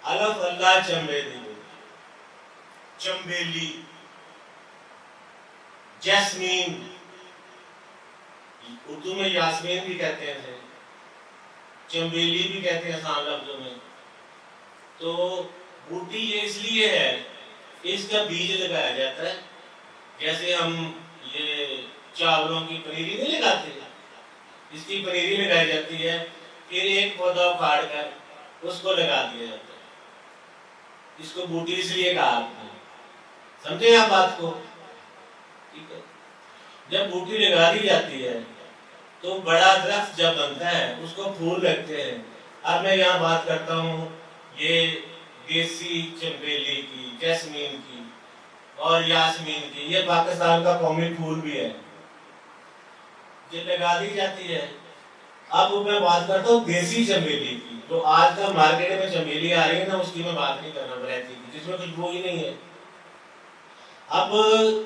الف اللہ چمبیلی چمبیلی جیسمین اردو میں یاسمین بھی کہتے ہیں چمبیلی بھی کہتے ہیں آسان لفظوں میں. تو بوٹی یہ اس لیے ہے اس کا بیج لگایا جاتا ہے جیسے ہم یہ چاولوں کی پنیری نہیں لگاتے اس کی پنیری لگائی جاتی ہے پھر ایک پودا اکھاڑ کر اس کو لگا دیا جاتا ہے اس کو بوٹی اس لیے کہا جاتا ہے. سمجھے آپ بات کو؟ ٹھیک ہے. جب بوٹی لگا دی جاتی ہے تو بڑا درخت جب بنتا ہے اس کو پھول لگتے ہیں. اب میں یہاں بات کرتا ہوں یہ دیسی چمبیلی کی جیسمین کی اور یاسمین کی یہ پاکستان کا قومی پھول بھی ہے یہ لگا دی جاتی ہے. اب میں بات کرتا ہوں دیسی چمبیلی کی جو آج کل مارکیٹ میں چمبیلی آ رہی ہے نا اس کی میں بات نہیں کرنا ویرائٹی کی جس میں خوشبو ہی نہیں ہے. اب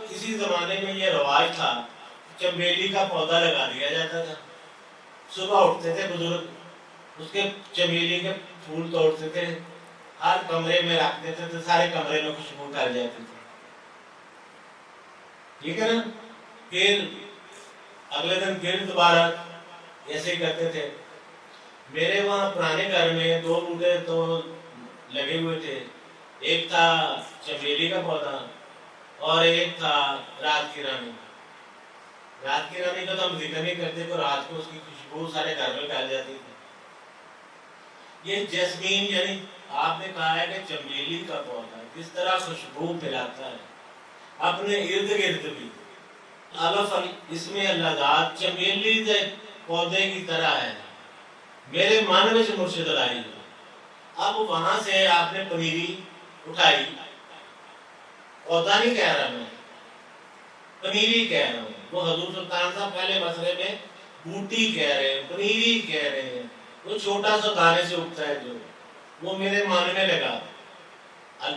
کسی زمانے میں یہ رواج تھا چمبیلی کا پودا لگا دیا جاتا تھا. صبح اٹھتے تھے بزرگ اس کے چمبیلی کے پھول توڑتے تھے ہر کمرے میں رکھ دیتے تھے سارے کمرے میں خوشبو پھیل جاتی تھی. ٹھیک ہے نا. پھر اگلے دن پھر دوبارہ ایسے ہی کرتے تھے. میرے وہاں پرانے گھر میں 2 بوٹے تو لگے ہوئے تھے. ایک تھا چمبیلی کا پودا اور ایک تھا رات کی رانی. رات کی رانی کا تو ہم ذکر نہیں کرتے تو رات کو اس کی خوشبو سارے گھر میں پھیل جاتی تھی. یہ جیسمین یعنی آپ نے کہا ہے کہ چمبیلی کا پودا کس طرح خوشبو پھیلاتا ہے اپنے ارد گرد بھی. الف اس میں اللہ ذات چمبیلی دے پودے کی طرح ہے میرے من میں مرشد لائی. اب وہاں سے آپ نے پنیری اٹھائی پودا نہیں کہہ رہا میں پنیری کہہ رہا ہوں. وہ حضور سلطان صاحب پہلے مسئلے میں بوٹی کہہ رہے ہیں پنیری کہہ رہے ہیں. وہ چھوٹا سا دانے سے اگتا ہے جو وہ میرے ماننے لگا.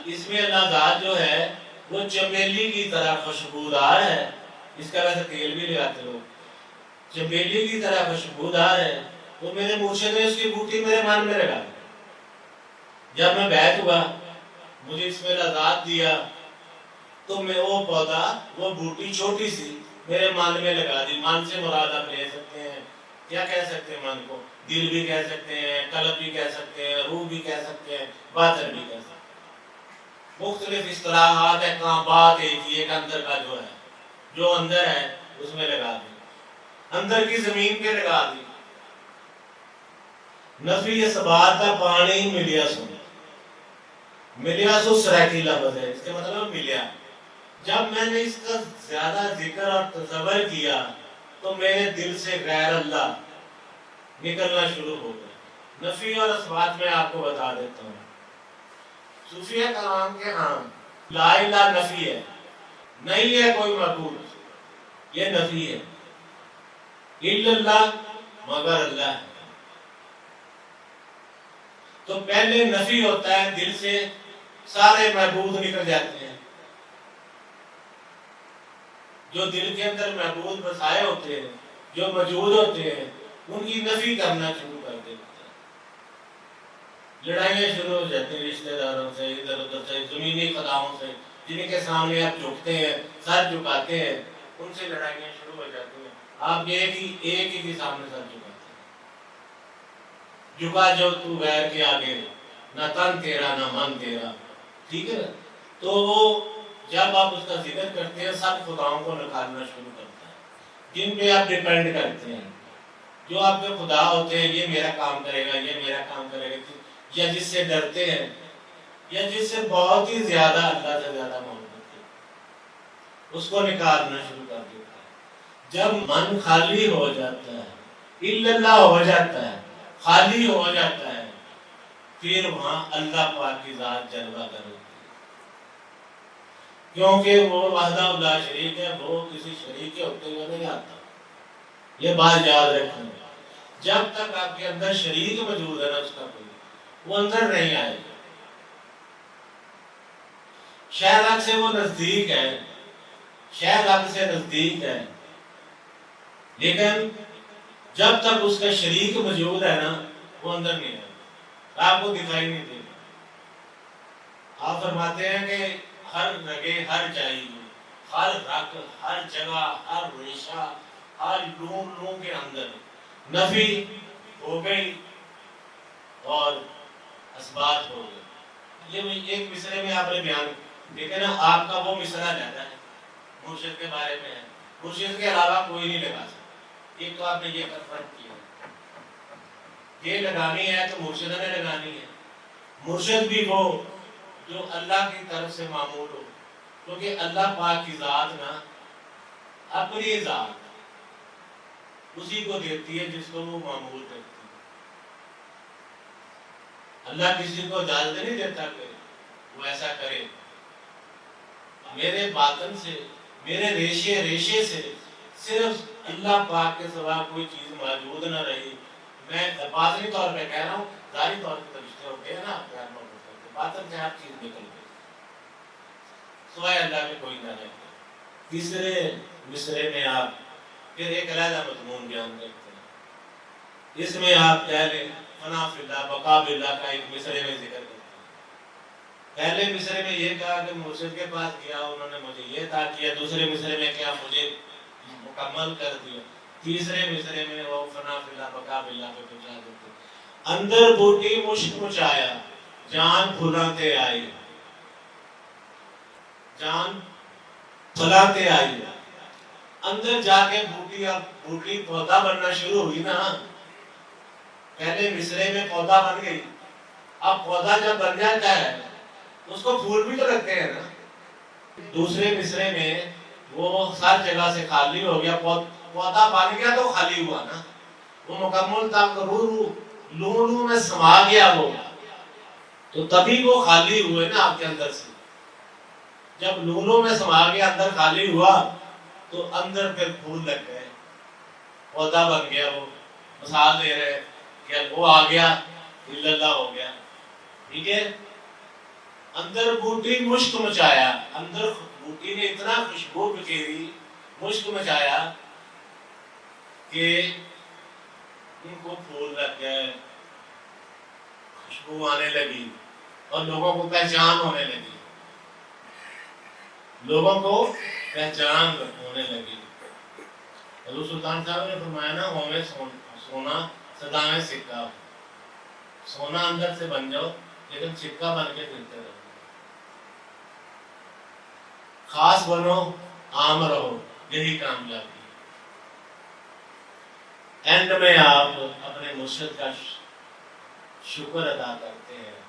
اس میں اللہ ذات جو ہے وہ چمبیلی کی طرح خوشبودار ہے. اس کا ویسے تیل بھی لگاتے لوگ. چمبیلی کی طرح خوشبودار ہے. وہ میرے مرشد نے اس کی بوٹی میرے من میں لگا. جب میں بیعت ہوا مجھے اس میں لذات دیا تو میں وہ پودا وہ بوٹی چھوٹی سی میرے من میں لگا دی. من سے مراد آپ لے سکتے ہیں کیا کہہ سکتے ہیں من کو دل بھی کہہ سکتے ہیں قلب بھی کہہ سکتے ہیں روح بھی کہہ سکتے ہیں باطن بھی کہہ سکتے ہیں. مختلف اصطلاحات ہے. کہاں بات ایک اندر کا جو ہے جو اندر ہے اس میں لگا دی اندر کی زمین پہ لگا دی. نفی اس بات کا پانی ملیا سو سرائکی لفظ ہے اس کے مطلب ملیا. جب میں نے اس کا زیادہ ذکر اور تصور کیا تو میرے دل سے غیر اللہ نکلنا شروع ہو گیا. نفی اور اثبات میں آپ کو بتا دیتا ہوں. صوفیہ کلام کے ہاں لا الہ نفی ہے نہیں ہے کوئی معبود یہ نفی ہے. الا اللہ مگر اللہ ہے. تو پہلے نفی ہوتا ہے دل سے سارے معبود نکل جاتے ہیں. جو دل کے اندر معبود بسائے ہوتے ہیں جو موجود ہوتے ہیں ان کی نفی کرنا شروع کر دیتے ہیں. لڑائیاں شروع ہو جاتی ہیں رشتہ داروں سے ادھر ادھر سے زمینی خداؤں سے جن کے سامنے آپ جھکتے ہیں سر جھکاتے ہیں ان سے لڑائیاں شروع ہو جاتی ہیں. آپ ایک ہی کے سامنے سر جھکاتے ہیں. جھکا جو تو غیر کے آگے نہ تن تیرا نہ من تیرا. ٹھیک ہے. تو وہ جب آپ اس کا ذکر کرتے ہیں سب خداؤں کو نکالنا شروع کرتا ہے جن پہ آپ ڈیپینڈ کرتے ہیں جو آپ کے خدا ہوتے ہیں. یہ میرا کام کرے گا یہ میرا کام کرے گا یا جس سے ڈرتے ہیں یا جس سے بہت ہی زیادہ اللہ سے زیادہ محبت ہے اس کو نکالنا شروع کر دیتا ہے. جب من خالی ہو جاتا ہے الا اللہ ہو جاتا ہے خالی ہو جاتا ہے پھر وہاں اللہ پاک کی ذات جلوہ کرے کیونکہ وہ وحدہ لا شریک ہے. وہ کسی شریک کے ہوتے ہوئے نہیں آتا. یہ بات یاد رکھیں. جب تک آپ کے اندر شریک موجود ہے نا اس کا کوئی وہ اندر نہیں آئے گا. شاید آپ سے وہ نزدیک ہے شاید آپ سے نزدیک ہے لیکن جب تک اس کا شریک موجود ہے نا وہ اندر نہیں آئے گا. آپ کو دکھائی نہیں دے گا. آپ فرماتے ہیں کہ ہر رگے ہر جائی، ہر رگ ہر جگہ ہر ریشہ ہر لون لون کے اندر نفی ہو گئی اور اثبات ہو گئی۔ یہ ایک مصرے میں آپ نے بیان دیکھے نا، آپ کا وہ مصرع رہتا ہے مرشد کے بارے میں ہے، مرشد کے علاوہ کوئی نہیں لگا سکتا۔ ایک تو آپ نے یہ فرق کیا، یہ لگانی ہے تو مرشد نے لگانی ہے، مرشد بھی وہ جو اللہ کی طرف سے معمول ہو، کیونکہ اللہ پاک کی ذات نا اپنی ذات اسی کو دیتی ہے جس کو وہ معمول کرتی ہے۔ اللہ کسی کو اجازت نہیں دیتا کہ وہ ایسا کرے۔ میرے باطن سے، میرے ریشے ریشے سے صرف اللہ پاک کے سوا کوئی چیز موجود نہ رہی۔ میں باطنی طور پہ کہہ رہا ہوں، ظاہری طور پہ رشتے ہوتے ہیں نا، باطن سے ہر چیز نکل گئی، سوائے اللہ کے کوئی نہ رہے۔ تیسرے مصرے میں آپ پھر ایک علیحدہ مضمون بیان کرتے ہیں، اس میں آپ کہہ لیں فنا فی اللہ بقا باللہ کا ایک مصرے میں ذکر کرتے ہیں۔ پہلے مصرے میں یہ کہا کہ مرشد کے پاس گیا، انہوں نے مجھے یہ عطا کیا، دوسرے مصرے میں کیا مجھے مکمل کر دیا، تیسرے مصرے میں وہ فنا فی اللہ بقا باللہ پہ پہنچا دیتے ہیں۔ اندر بوٹی مشک مچایا جان پھلاتے آئی، جان پھلاتے آئی، اندر جا کے بوٹی پودا بننا شروع ہوئی نا۔ پہلے مصرے میں پودا بن گئی، اب پودا جب بن جاتا ہے اس کو پھول بھی تو لگتے ہیں نا۔ دوسرے مصرے میں وہ ہر جگہ سے خالی ہو گیا، پودا بن گیا تو خالی ہوا نا، وہ مکمل تک لوں میں سما گیا وہ، تو تبھی وہ خالی ہوئے نا آپ کے اندر سے۔ جب لولوں میں سما گیا، اندر خالی ہوا تو اندر پھر پھول لگ گئے، پودا بن گیا۔ وہ مثال دے رہے کہ وہ آ گیا اللہ ہو گیا، ٹھیک ہے۔ اندر بوٹی مشک مچایا، اندر بوٹی نے اتنا خوشبو بکھیری، مشک مچایا کہ ان کو پھول لگ گئے، خوشبو آنے لگی اور لوگوں کو پہچان ہونے لگی، لوگوں کو پہچان ہونے لگی۔ حضور سلطان صاحب نے فرمایا نا، ہو میں سونا سدا میں سکہ، سونا اندر سے بن جاؤ لیکن سکہ بن کے پھرتے رہو، خاص بنو عام رہو، یہی کامیابی۔ اینڈ میں آپ اپنے مرشد کا شکر ادا کرتے ہیں،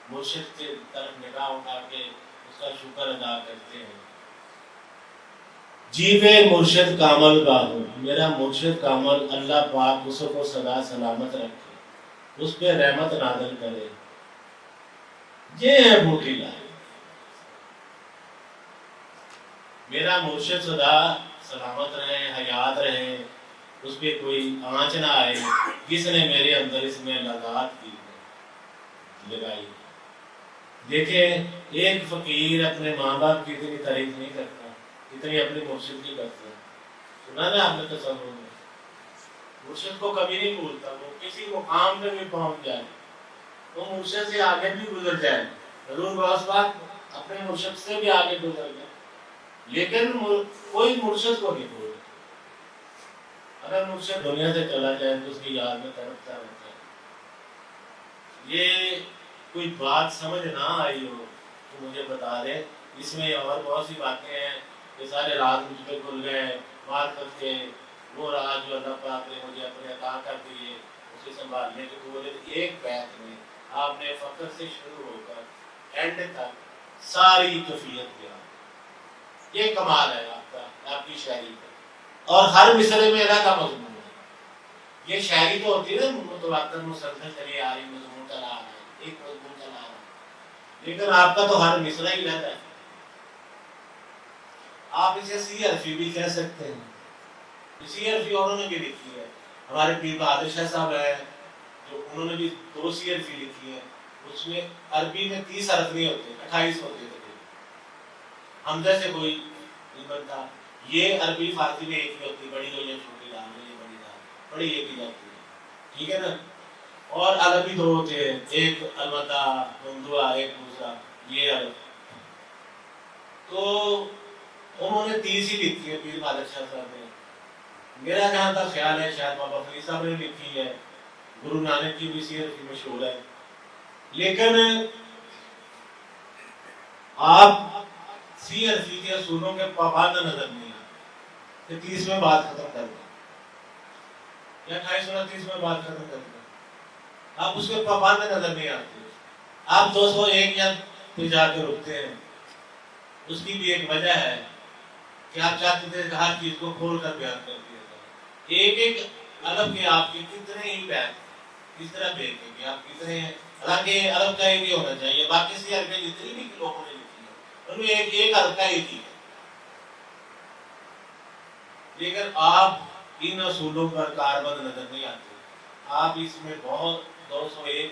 مرشد کی طرف نگاہ اٹھا کے اس کا شکر ادا کرتے ہیں۔ جیوے مرشد کامل باہو، میرا مرشد کامل اللہ پاک اس کو سدا سلامت رکھے، اس پہ رحمت نازل کرے۔ یہ ہے بوٹی لائے، میرا مرشد سدا سلامت رہے، حیات رہے، اس پہ کوئی آنچ نہ آئے، جس نے میرے اندر اس میں لذات کی لگائی۔ دیکھیں ایک فقیر اپنے ماں باپ کی اتنی تعریف نہیں کرتا اتنی اپنے مرشد کی کرتا ہے۔ سنا نا آپ نے تصور میں، مرشد کو کبھی نہیں بھولتا، وہ کسی مقام پہ بھی پہنچ جائے، وہ مرشد سے آگے بھی گزر جائے۔ حضور غوث پاک اپنے مرشد سے بھی آگے گزر گئے، لیکن کوئی مرشد کو نہیں بھولتا۔ اگر مرشد دنیا سے چلا جائے تو اس کی یاد میں تڑپتا رہتا ہے۔ یہ کوئی بات سمجھ نہ آئی ہو تو مجھے بتا دیں، اس میں اور بہت سی باتیں ہیں، یہ سارے راز مجھ پہ کھل گئے، معرفت کے وہ راز جو اللہ پاک نے مجھے اپنے عطا کر دیے، اسے سنبھالنے کے پورے ایک بیت میں آپ نے فخر سے شروع ہو کر اینڈ تک ساری کیفیت بیان۔ یہ کمال ہے آپ کا، آپ کی شاعری کا، اور ہر مصرے میں اللہ کا مضمون ہے۔ یہ شاعری تو ہوتی ہے نا متواتر مسلسل چلی آ رہی، مضمون چلا آ رہا ہے، ایک مضمون چلا آ رہا ہے، لیکن آپ کا تو ہر مصرع ہی رہتا ہے۔ آپ اسے سی عرفی بھی کہہ سکتے ہیں، سی عرفی انہوں نے بھی لکھی ہے، ہمارے پیر بہادر شاہ صاحب ہیں جو انہوں نے بھی 2 سی عرفی لکھی ہے، اس میں عربی میں 30 حرف نہیں ہوتے، 28 ہوتے تھے، حمزہ سے کوئی نہیں بنتا۔ یہ عربی فارسی میں ایک ہی ہوتی، بڑی ہو یا چھوٹی لام میں، یہ بڑی لام بڑی ایک ہی جاتی ہے، ٹھیک ہے نا۔ اور عربی 2 ہوتے ہیں، ایک الوداع ممدوع، ایک دوسرا یہ الف تو انہوں نے 30 ہی لکھی ہے پیر مالک شاہ صاحب نے. میرا جہاں تک خیال ہے شاید بابا فرید صاحب نے لکھی ہے, گرو نانک کی بھی سیرت کی مشہور ہے. لیکن آپ سی عرفی کے اصولوں کے پابند نظر نہیں آتے کہ 30 میں بات ختم کر دیں یا 2829 میں بات ختم کر دیں, آپ اس کے پابند نظر نہیں آتے. آپ 201 یا پھر جا کے رکتے ہیں. اس کی بھی ایک وجہ ہے کہ آپ چاہتے تھے کہ ہر چیز کو کھول کر بیان کر دیا جائے. ایک ایک الف کے آپ کے کتنے ہی بیان کس طرح دیکھیں گے آپ کتنے ہیں. حالانکہ الف کا ایک ہی ہونا چاہیے, باقی سی حرفیں جتنی بھی لوگوں نے لکھی ہیں ان میں ایک ایک الف کا ایک ہی ہے. لیکن آپ ان اصولوں پر کاربند نظر نہیں آتے. آپ اس میں بہت 201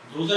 دوسرا